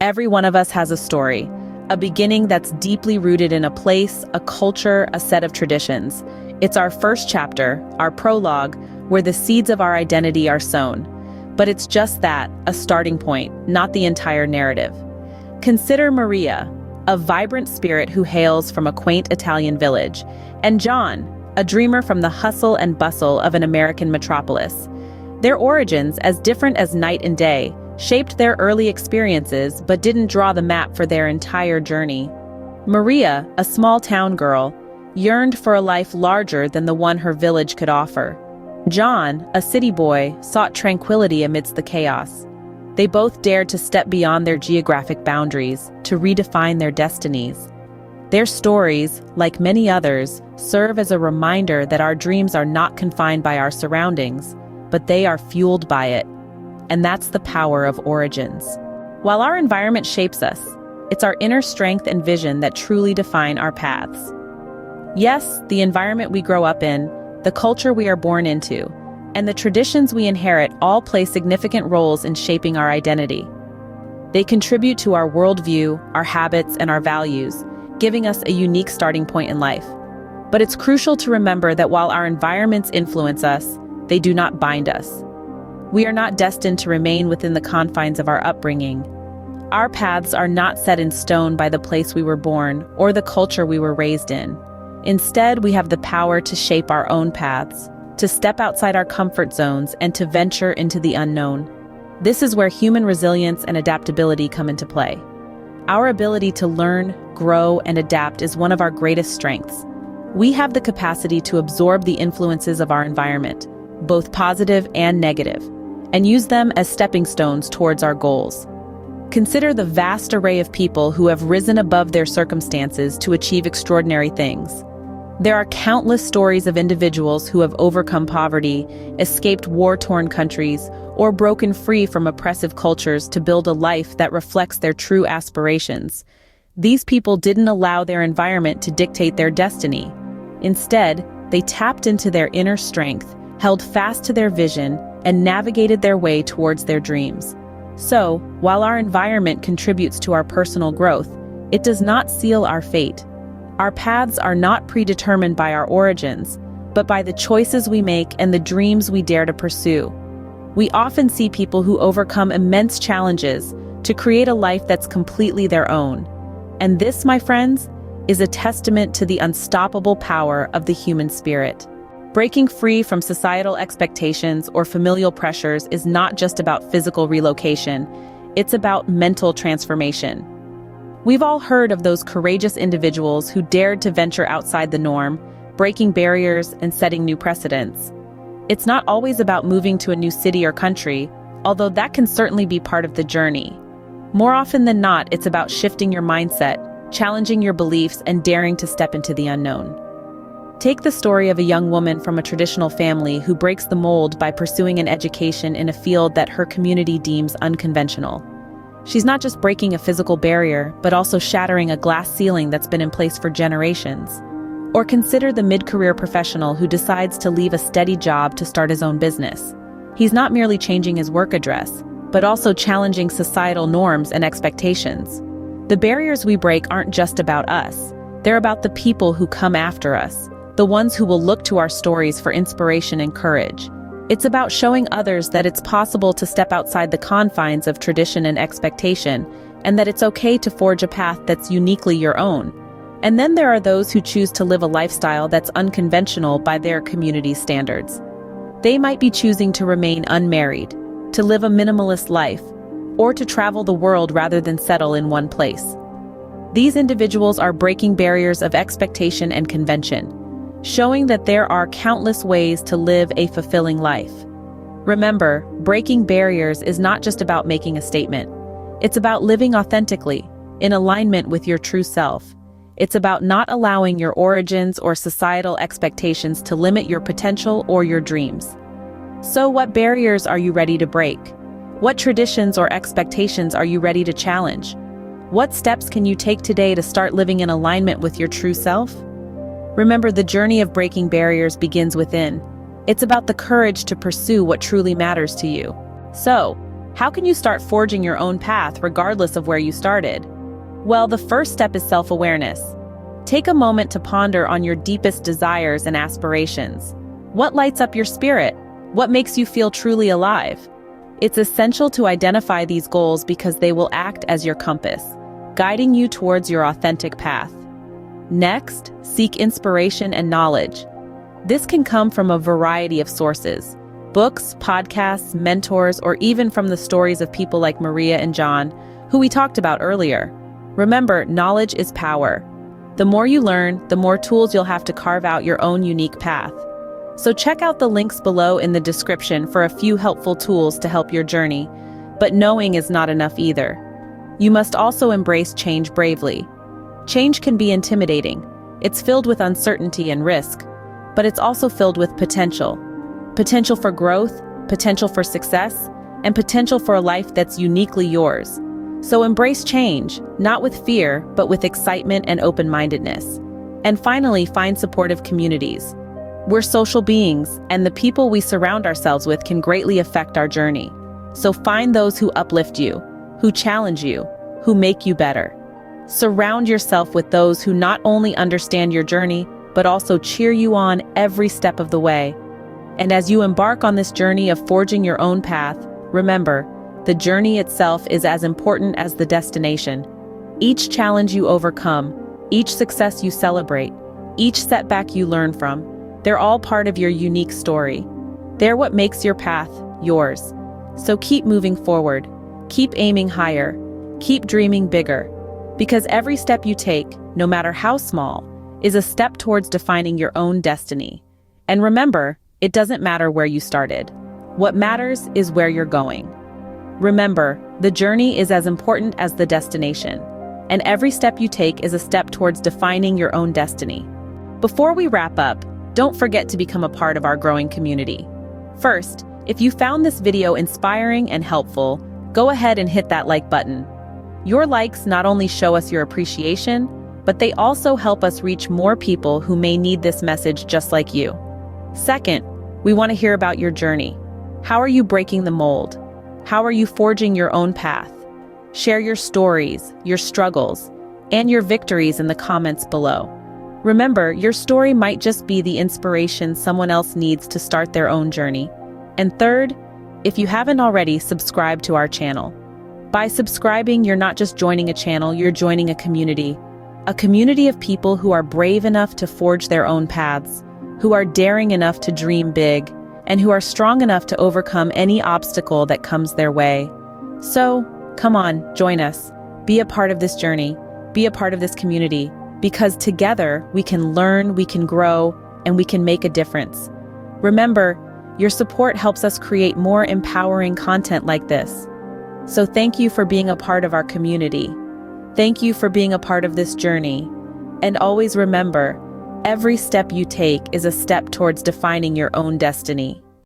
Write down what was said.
Every one of us has a story, a beginning that's deeply rooted in a place, a culture, a set of traditions. It's our first chapter, our prologue, where the seeds of our identity are sown. But it's just that, a starting point, not the entire narrative. Consider Maria, a vibrant spirit who hails from a quaint Italian village, and John, a dreamer from the hustle and bustle of an American metropolis. Their origins, as different as night and day, shaped their early experiences but didn't draw the map for their entire journey. Maria, a small town girl, yearned for a life larger than the one her village could offer. John, a city boy, sought tranquility amidst the chaos. They both dared to step beyond their geographic boundaries, to redefine their destinies. Their stories, like many others, serve as a reminder that our dreams are not confined by our surroundings, but they are fueled by it. And that's the power of origins. While our environment shapes us, it's our inner strength and vision that truly define our paths. Yes, the environment we grow up in, the culture we are born into, and the traditions we inherit all play significant roles in shaping our identity. They contribute to our worldview, our habits, and our values, giving us a unique starting point in life. But it's crucial to remember that while our environments influence us, they do not bind us. We are not destined to remain within the confines of our upbringing. Our paths are not set in stone by the place we were born or the culture we were raised in. Instead, we have the power to shape our own paths, to step outside our comfort zones, and to venture into the unknown. This is where human resilience and adaptability come into play. Our ability to learn, grow, and adapt is one of our greatest strengths. We have the capacity to absorb the influences of our environment, both positive and negative, and use them as stepping stones towards our goals. Consider the vast array of people who have risen above their circumstances to achieve extraordinary things. There are countless stories of individuals who have overcome poverty, escaped war-torn countries, or broken free from oppressive cultures to build a life that reflects their true aspirations. These people didn't allow their environment to dictate their destiny. Instead, they tapped into their inner strength, held fast to their vision, and navigated their way towards their dreams. So, while our environment contributes to our personal growth, it does not seal our fate. Our paths are not predetermined by our origins, but by the choices we make and the dreams we dare to pursue. We often see people who overcome immense challenges to create a life that's completely their own. And this, my friends, is a testament to the unstoppable power of the human spirit. Breaking free from societal expectations or familial pressures is not just about physical relocation, it's about mental transformation. We've all heard of those courageous individuals who dared to venture outside the norm, breaking barriers and setting new precedents. It's not always about moving to a new city or country, although that can certainly be part of the journey. More often than not, it's about shifting your mindset, challenging your beliefs, and daring to step into the unknown. Take the story of a young woman from a traditional family who breaks the mold by pursuing an education in a field that her community deems unconventional. She's not just breaking a physical barrier, but also shattering a glass ceiling that's been in place for generations. Or consider the mid-career professional who decides to leave a steady job to start his own business. He's not merely changing his work address, but also challenging societal norms and expectations. The barriers we break aren't just about us. They're about the people who come after us, the ones who will look to our stories for inspiration and courage. It's about showing others that it's possible to step outside the confines of tradition and expectation, and that it's okay to forge a path that's uniquely your own. And then there are those who choose to live a lifestyle that's unconventional by their community's standards. They might be choosing to remain unmarried, to live a minimalist life, or to travel the world rather than settle in one place. These individuals are breaking barriers of expectation and convention, showing that there are countless ways to live a fulfilling life. Remember, breaking barriers is not just about making a statement. It's about living authentically, in alignment with your true self. It's about not allowing your origins or societal expectations to limit your potential or your dreams. So what barriers are you ready to break? What traditions or expectations are you ready to challenge? What steps can you take today to start living in alignment with your true self? Remember, the journey of breaking barriers begins within. It's about the courage to pursue what truly matters to you. So, How can you start forging your own path regardless of where you started? Well, the first step is self-awareness. Take a moment to ponder on your deepest desires and aspirations. What lights up your spirit? What makes you feel truly alive? It's essential to identify these goals because they will act as your compass, guiding you towards your authentic path. Next, seek inspiration and knowledge. This can come from a variety of sources: books, podcasts, mentors, or even from the stories of people like Maria and John, who we talked about earlier. Remember, knowledge is power. The more you learn, the more tools you'll have to carve out your own unique path. So check out the links below in the description for a few helpful tools to help your journey. But knowing is not enough either. You must also embrace change bravely. Change can be intimidating. It's filled with uncertainty and risk, but it's also filled with potential. Potential for growth, potential for success, and potential for a life that's uniquely yours. So embrace change, not with fear, but with excitement and open-mindedness. And finally, find supportive communities. We're social beings, and the people we surround ourselves with can greatly affect our journey. So find those who uplift you, who challenge you, who make you better. Surround yourself with those who not only understand your journey, but also cheer you on every step of the way. And as you embark on this journey of forging your own path, remember, the journey itself is as important as the destination. Each challenge you overcome, each success you celebrate, each setback you learn from, they're all part of your unique story. They're what makes your path yours. So keep moving forward, keep aiming higher, keep dreaming bigger, because every step you take, no matter how small, is a step towards defining your own destiny. And remember, it doesn't matter where you started. What matters is where you're going. Remember, the journey is as important as the destination, and every step you take is a step towards defining your own destiny. Before we wrap up, don't forget to become a part of our growing community. First, if you found this video inspiring and helpful, go ahead and hit that like button. Your likes not only show us your appreciation, but they also help us reach more people who may need this message just like you. Second, we want to hear about your journey. How are you breaking the mold? How are you forging your own path? Share your stories, your struggles, and your victories in the comments below. Remember, your story might just be the inspiration someone else needs to start their own journey. And third, if you haven't already, subscribe to our channel. By subscribing, you're not just joining a channel, you're joining a community of people who are brave enough to forge their own paths, who are daring enough to dream big, and who are strong enough to overcome any obstacle that comes their way. So, come on, join us. Be a part of this journey. Be a part of this community, because together we can learn, we can grow, and we can make a difference. Remember, your support helps us create more empowering content like this. So thank you for being a part of our community. Thank you for being a part of this journey. And always remember, every step you take is a step towards defining your own destiny.